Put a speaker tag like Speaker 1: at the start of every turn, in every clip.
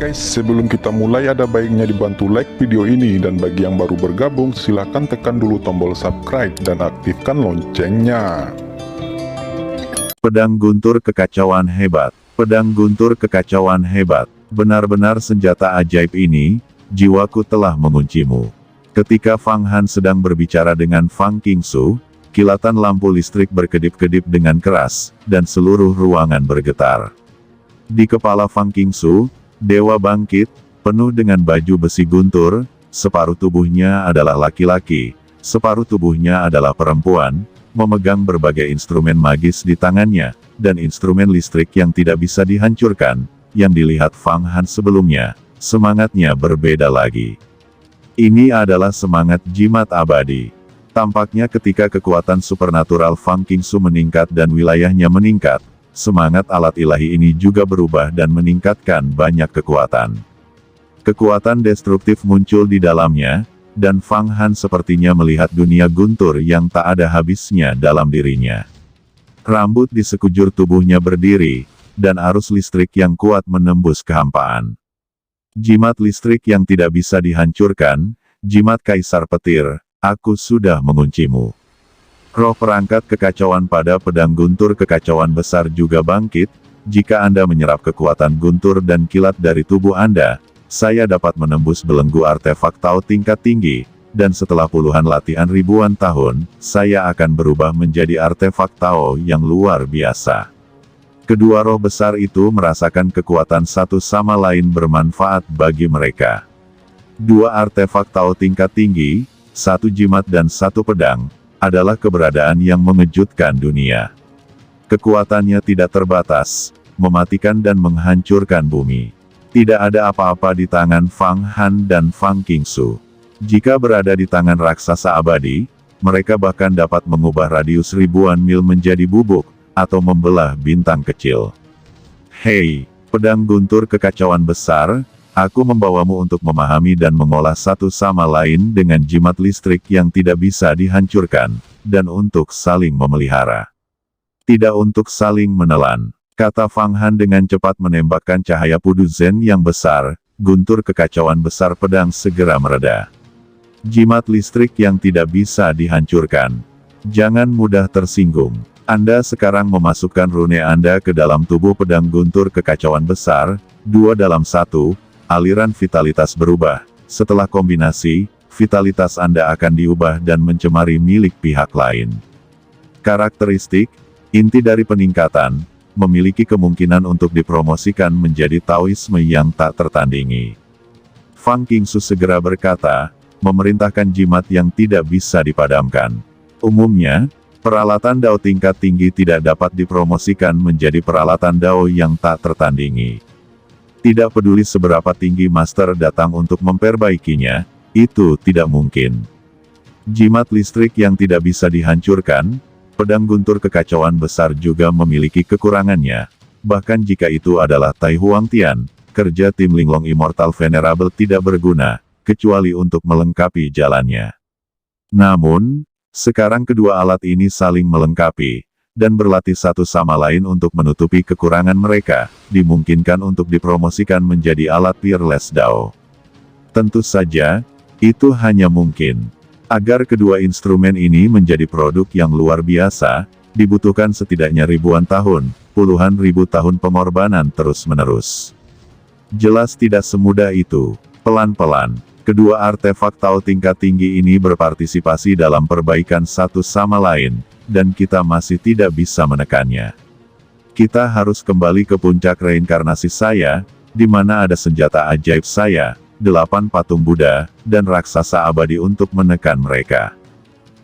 Speaker 1: guys, sebelum kita mulai ada baiknya dibantu like video ini, dan bagi yang baru bergabung silahkan tekan dulu tombol subscribe dan aktifkan loncengnya.
Speaker 2: Pedang guntur kekacauan hebat. Pedang guntur kekacauan hebat. Benar-benar senjata ajaib ini, jiwaku telah menguncimu. Ketika Fang Han sedang berbicara dengan Fang Qingsu, kilatan lampu listrik berkedip-kedip dengan keras, dan seluruh ruangan bergetar. Di kepala Fang Qingsu, dewa bangkit, penuh dengan baju besi guntur, separuh tubuhnya adalah laki-laki, separuh tubuhnya adalah perempuan, memegang berbagai instrumen magis di tangannya, dan instrumen listrik yang tidak bisa dihancurkan, yang dilihat Fang Han sebelumnya, semangatnya berbeda lagi. Ini adalah semangat jimat abadi. Tampaknya ketika kekuatan supernatural Fang Qingsu meningkat dan wilayahnya meningkat, semangat alat ilahi ini juga berubah dan meningkatkan banyak kekuatan. Kekuatan destruktif muncul di dalamnya, dan Fang Han sepertinya melihat dunia guntur yang tak ada habisnya dalam dirinya. Rambut di sekujur tubuhnya berdiri, dan arus listrik yang kuat menembus kehampaan. Jimat listrik yang tidak bisa dihancurkan, jimat kaisar petir, aku sudah menguncimu. Roh perangkat kekacauan pada pedang guntur kekacauan besar juga bangkit. Jika Anda menyerap kekuatan guntur dan kilat dari tubuh Anda, saya dapat menembus belenggu artefak Tao tingkat tinggi, dan setelah puluhan latihan ribuan tahun, saya akan berubah menjadi artefak Tao yang luar biasa. Kedua roh besar itu merasakan kekuatan satu sama lain bermanfaat bagi mereka. Dua artefak Tao tingkat tinggi, satu jimat dan satu pedang, adalah keberadaan yang mengejutkan dunia. Kekuatannya tidak terbatas, mematikan dan menghancurkan bumi. Tidak ada apa-apa di tangan Fang Han dan Fang Qingsu. Jika berada di tangan raksasa abadi, mereka bahkan dapat mengubah radius ribuan mil menjadi bubuk, atau membelah bintang kecil. Hei, pedang guntur kekacauan besar, aku membawamu untuk memahami dan mengolah satu sama lain dengan jimat listrik yang tidak bisa dihancurkan, dan untuk saling memelihara. Tidak untuk saling menelan, kata Fang Han dengan cepat menembakkan cahaya pudu zen yang besar, guntur kekacauan besar pedang segera mereda. Jimat listrik yang tidak bisa dihancurkan. Jangan mudah tersinggung. Anda sekarang memasukkan rune Anda ke dalam tubuh pedang guntur kekacauan besar, 2 dalam 1, aliran vitalitas berubah. Setelah kombinasi, vitalitas Anda akan diubah dan mencemari milik pihak lain. Karakteristik, inti dari peningkatan, memiliki kemungkinan untuk dipromosikan menjadi Taoisme yang tak tertandingi. Fang Qingsu segera berkata, memerintahkan jimat yang tidak bisa dipadamkan. Umumnya, peralatan Dao tingkat tinggi tidak dapat dipromosikan menjadi peralatan Dao yang tak tertandingi. Tidak peduli seberapa tinggi master datang untuk memperbaikinya, itu tidak mungkin. Jimat listrik yang tidak bisa dihancurkan, pedang guntur kekacauan besar juga memiliki kekurangannya. Bahkan jika itu adalah Tai Huang Tian, kerja tim Linglong Immortal Venerable tidak berguna, kecuali untuk melengkapi jalannya. Namun, sekarang kedua alat ini saling melengkapi, dan berlatih satu sama lain untuk menutupi kekurangan mereka, dimungkinkan untuk dipromosikan menjadi alat Peerless Dao. Tentu saja, itu hanya mungkin. Agar kedua instrumen ini menjadi produk yang luar biasa, dibutuhkan setidaknya ribuan tahun, puluhan ribu tahun pengorbanan terus-menerus. Jelas tidak semudah itu. Pelan-pelan, kedua artefak Tao tingkat tinggi ini berpartisipasi dalam perbaikan satu sama lain, dan kita masih tidak bisa menekannya. Kita harus kembali ke puncak reinkarnasi saya, di mana ada senjata ajaib saya, 8 patung Buddha, dan raksasa abadi untuk menekan mereka.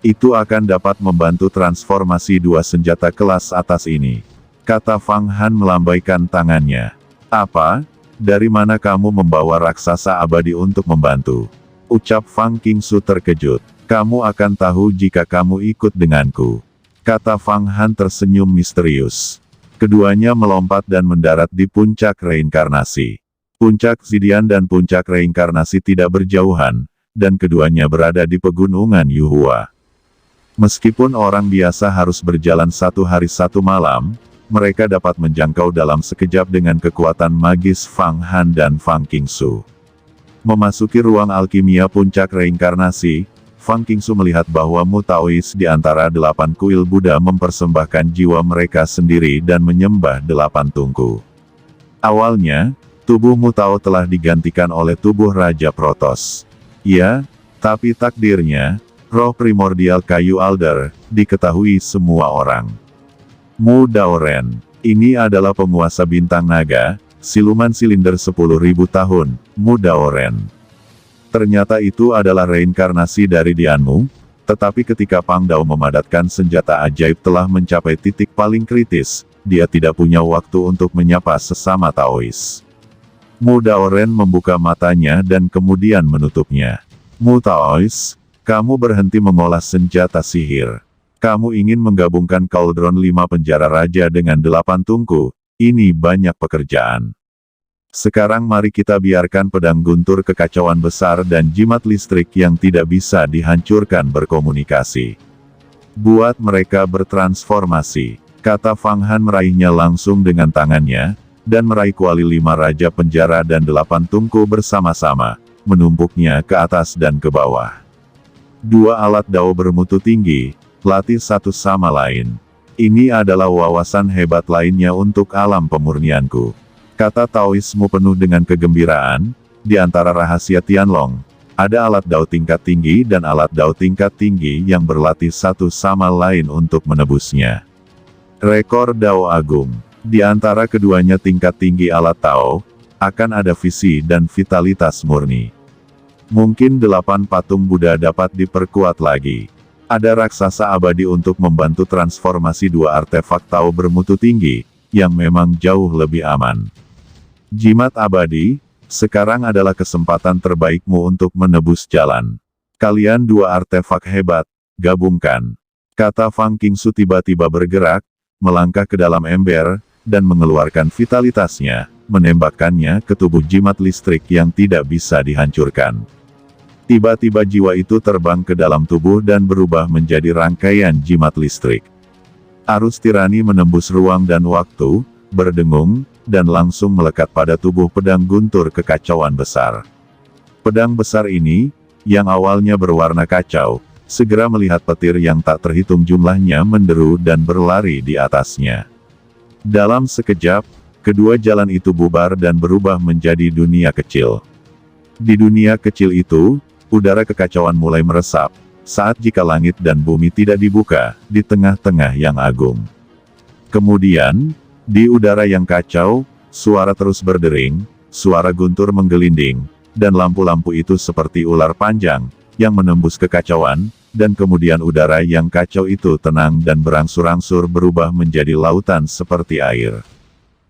Speaker 2: Itu akan dapat membantu transformasi dua senjata kelas atas ini. Kata Fang Han melambaikan tangannya. Apa? Dari mana kamu membawa raksasa abadi untuk membantu? Ucap Fang Qingsu terkejut. Kamu akan tahu jika kamu ikut denganku. Kata Fang Han tersenyum misterius. Keduanya melompat dan mendarat di puncak reinkarnasi. Puncak Zidian dan puncak reinkarnasi tidak berjauhan, dan keduanya berada di pegunungan Yuhua. Meskipun orang biasa harus berjalan 1 hari 1 malam, mereka dapat menjangkau dalam sekejap dengan kekuatan magis Fang Han dan Fang Qingsu. Memasuki ruang alkimia puncak reinkarnasi, Fang Qingsu melihat bahwa Mu Taois di antara 8 kuil Buddha mempersembahkan jiwa mereka sendiri dan menyembah 8 tungku. Awalnya, tubuh Mu Tao telah digantikan oleh tubuh Raja Protos. Ya, tapi takdirnya, roh primordial kayu alder, diketahui semua orang. Mu Daoren, ini adalah penguasa bintang naga, siluman silinder 10.000 tahun, Mu Daoren. Ternyata itu adalah reinkarnasi dari Dianmu, tetapi ketika Pang Dao memadatkan senjata ajaib telah mencapai titik paling kritis, dia tidak punya waktu untuk menyapa sesama Taois. Mu Daoren membuka matanya dan kemudian menutupnya. Mu Taois, kamu berhenti mengolah senjata sihir. Kamu ingin menggabungkan Cauldron 5 penjara raja dengan 8 tungku, ini banyak pekerjaan. Sekarang mari kita biarkan pedang guntur kekacauan besar dan jimat listrik yang tidak bisa dihancurkan berkomunikasi. Buat mereka bertransformasi, kata Fang Han meraihnya langsung dengan tangannya, dan meraih kuali 5 raja penjara dan 8 tungku bersama-sama, menumpuknya ke atas dan ke bawah. 2 alat dao bermutu tinggi, latih satu sama lain. Ini adalah wawasan hebat lainnya untuk alam pemurnianku. Kata Taoismu penuh dengan kegembiraan, di antara rahasia Tianlong, ada alat dao tingkat tinggi dan alat dao tingkat tinggi yang berlatih satu sama lain untuk menebusnya. Rekor Dao Agung, di antara keduanya tingkat tinggi alat Tao, akan ada visi dan vitalitas murni. Mungkin 8 patung Buddha dapat diperkuat lagi. Ada raksasa abadi untuk membantu transformasi 2 artefak Tao bermutu tinggi, yang memang jauh lebih aman. Jimat abadi, sekarang adalah kesempatan terbaikmu untuk menebus jalan. Kalian 2 artefak hebat, gabungkan. Kata Fang Qingsu tiba-tiba bergerak, melangkah ke dalam ember, dan mengeluarkan vitalitasnya, menembakkannya ke tubuh jimat listrik yang tidak bisa dihancurkan. Tiba-tiba jiwa itu terbang ke dalam tubuh dan berubah menjadi rangkaian jimat listrik. Arus tirani menembus ruang dan waktu, berdengung, dan langsung melekat pada tubuh pedang guntur kekacauan besar. Pedang besar ini, yang awalnya berwarna kacau, segera melihat petir yang tak terhitung jumlahnya menderu dan berlari di atasnya. Dalam sekejap, kedua jalan itu bubar dan berubah menjadi dunia kecil. Di dunia kecil itu, udara kekacauan mulai meresap, saat jika langit dan bumi tidak dibuka, di tengah-tengah yang agung. Kemudian, di udara yang kacau, suara terus berdering, suara guntur menggelinding, dan lampu-lampu itu seperti ular panjang, yang menembus kekacauan, dan kemudian udara yang kacau itu tenang dan berangsur-angsur berubah menjadi lautan seperti air.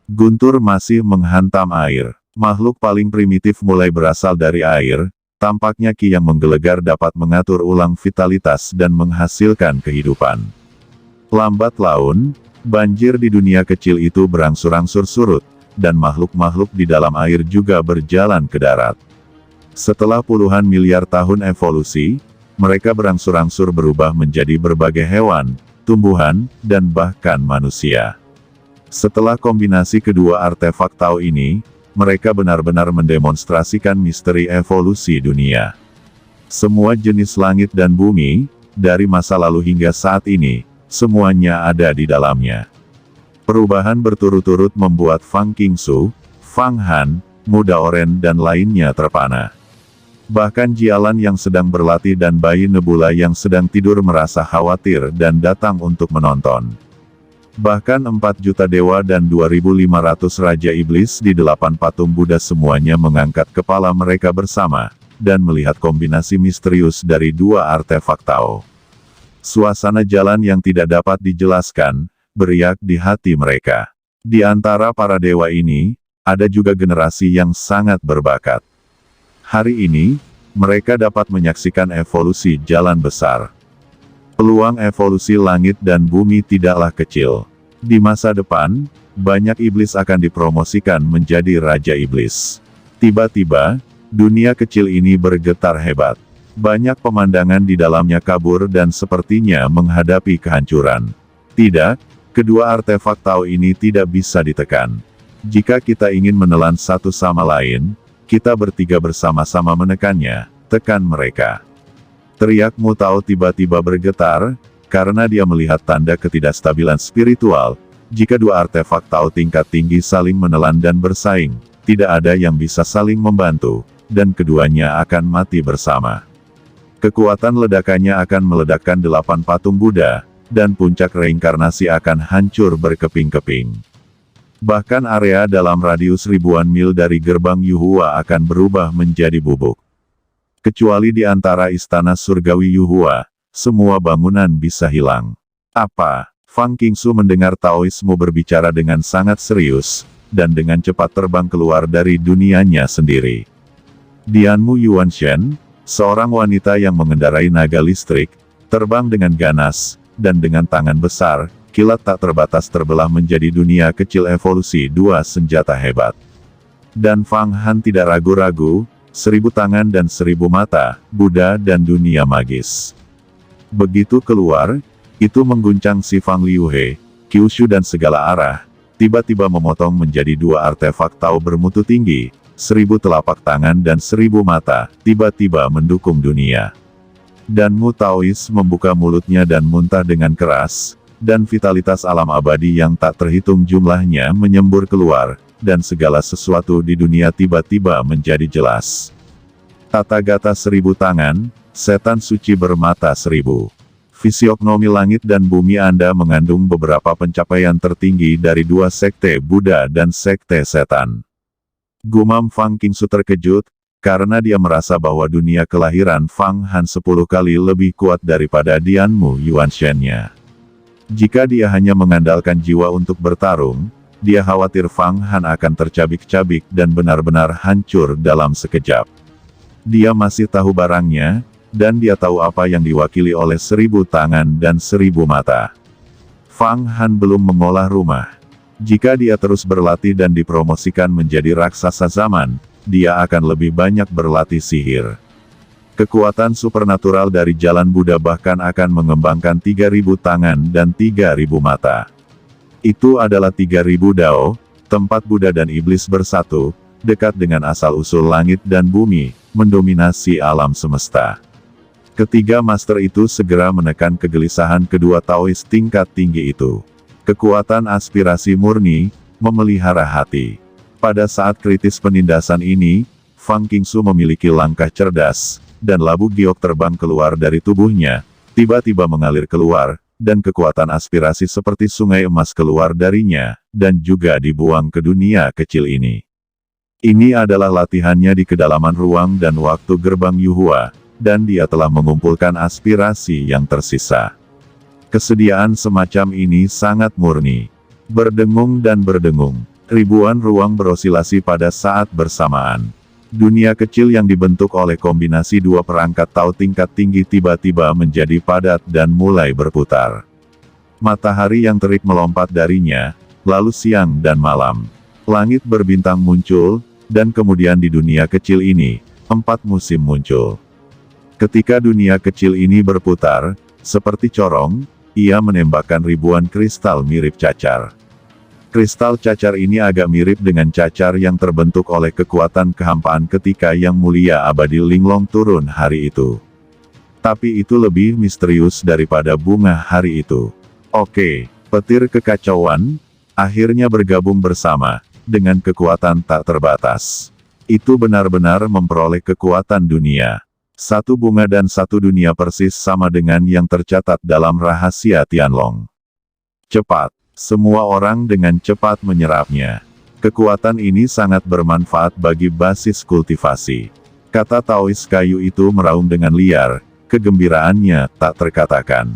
Speaker 2: Guntur masih menghantam air. Makhluk paling primitif mulai berasal dari air, tampaknya Ki yang menggelegar dapat mengatur ulang vitalitas dan menghasilkan kehidupan. Lambat laun, banjir di dunia kecil itu berangsur-angsur surut, dan makhluk-makhluk di dalam air juga berjalan ke darat. Setelah puluhan miliar tahun evolusi, mereka berangsur-angsur berubah menjadi berbagai hewan, tumbuhan, dan bahkan manusia. Setelah kombinasi kedua artefak Tao ini, mereka benar-benar mendemonstrasikan misteri evolusi dunia. Semua jenis langit dan bumi, dari masa lalu hingga saat ini, semuanya ada di dalamnya. Perubahan berturut-turut membuat Fang Qingsu, Fang Han, Mu Daoren dan lainnya terpana. Bahkan Jialan yang sedang berlatih dan bayi Nebula yang sedang tidur merasa khawatir dan datang untuk menonton. Bahkan 4 juta dewa dan 2.500 Raja Iblis di 8 patung Buddha semuanya mengangkat kepala mereka bersama, dan melihat kombinasi misterius dari 2 artefak Tao. Suasana jalan yang tidak dapat dijelaskan, beriak di hati mereka. Di antara para dewa ini, ada juga generasi yang sangat berbakat. Hari ini, mereka dapat menyaksikan evolusi jalan besar. Peluang evolusi langit dan bumi tidaklah kecil. Di masa depan, banyak iblis akan dipromosikan menjadi Raja Iblis. Tiba-tiba, dunia kecil ini bergetar hebat. Banyak pemandangan di dalamnya kabur dan sepertinya menghadapi kehancuran. Tidak, Kedua artefak Tao ini tidak bisa ditekan. Jika kita ingin menelan satu sama lain, kita bertiga bersama-sama menekannya, tekan mereka. Teriak Mu Tao tiba-tiba bergetar, karena dia melihat tanda ketidakstabilan spiritual. Jika dua artefak Tao tingkat tinggi saling menelan dan bersaing, tidak ada yang bisa saling membantu, dan keduanya akan mati bersama. Kekuatan ledakannya akan meledakkan 8 patung Buddha, dan puncak reinkarnasi akan hancur berkeping-keping. Bahkan area dalam radius ribuan mil dari gerbang Yuhua akan berubah menjadi bubuk. Kecuali di antara istana surgawi Yuhua, semua bangunan bisa hilang. Apa? Fang Qingsu mendengar Taoisme berbicara dengan sangat serius, dan dengan cepat terbang keluar dari dunianya sendiri. Dianmu Yuanshen, seorang wanita yang mengendarai naga listrik, terbang dengan ganas, dan dengan tangan besar, kilat tak terbatas terbelah menjadi dunia kecil evolusi 2 senjata hebat. Dan Fang Han tidak ragu-ragu, 1000 tangan dan 1000 mata, Buddha dan dunia magis. Begitu keluar, itu mengguncang si Fang Liuhe, Kyushu dan segala arah, tiba-tiba memotong menjadi 2 artefak Tao bermutu tinggi, 1000 telapak tangan dan 1000 mata, tiba-tiba mendukung dunia. Dan Mu Taois membuka mulutnya dan muntah dengan keras, dan vitalitas alam abadi yang tak terhitung jumlahnya menyembur keluar, dan segala sesuatu di dunia tiba-tiba menjadi jelas. Tata gata 1000 tangan, setan suci bermata 1000. Fisiognomi langit dan bumi Anda mengandung beberapa pencapaian tertinggi dari 2 sekte Buddha dan sekte setan. Gumam Fang Qingsu terkejut, karena dia merasa bahwa dunia kelahiran Fang Han 10 kali lebih kuat daripada Dianmu Yuanshen-nya. Jika dia hanya mengandalkan jiwa untuk bertarung, dia khawatir Fang Han akan tercabik-cabik dan benar-benar hancur dalam sekejap. Dia masih tahu barangnya, dan dia tahu apa yang diwakili oleh 1000 tangan dan 1000 mata. Fang Han belum mengolah rumah. Jika dia terus berlatih dan dipromosikan menjadi raksasa zaman, dia akan lebih banyak berlatih sihir. Kekuatan supernatural dari jalan Buddha bahkan akan mengembangkan 3000 tangan dan 3000 mata. Itu adalah 3000 Dao, tempat Buddha dan iblis bersatu, dekat dengan asal-usul langit dan bumi, mendominasi alam semesta. Ketiga master itu segera menekan kegelisahan kedua Taois tingkat tinggi itu. Kekuatan aspirasi murni, memelihara hati. Pada saat kritis penindasan ini, Fang Qingsu memiliki langkah cerdas, dan labu giok terbang keluar dari tubuhnya, tiba-tiba mengalir keluar, dan kekuatan aspirasi seperti sungai emas keluar darinya, dan juga dibuang ke dunia kecil ini. Ini adalah latihannya di kedalaman ruang dan waktu gerbang Yuhua, dan dia telah mengumpulkan aspirasi yang tersisa. Kesediaan semacam ini sangat murni. Berdengung dan berdengung. Ribuan ruang berosilasi pada saat bersamaan. Dunia kecil yang dibentuk oleh kombinasi 2 perangkat Tao tingkat tinggi tiba-tiba menjadi padat dan mulai berputar. Matahari yang terik melompat darinya, lalu siang dan malam. Langit berbintang muncul, dan kemudian di dunia kecil ini, 4 musim muncul. Ketika dunia kecil ini berputar, seperti corong, ia menembakkan ribuan kristal mirip cacar. Kristal cacar ini agak mirip dengan cacar yang terbentuk oleh kekuatan kehampaan ketika Yang Mulia Abadi Linglong turun hari itu. Tapi itu lebih misterius daripada bunga hari itu. Oke, petir kekacauan, akhirnya bergabung bersama, dengan kekuatan tak terbatas. Itu benar-benar memperoleh kekuatan dunia. 1 bunga dan 1 dunia persis sama dengan yang tercatat dalam rahasia Tianlong. Cepat. Semua orang dengan cepat menyerapnya. Kekuatan ini sangat bermanfaat bagi basis kultivasi. Kata Taois kayu itu meraung dengan liar, kegembiraannya tak terkatakan.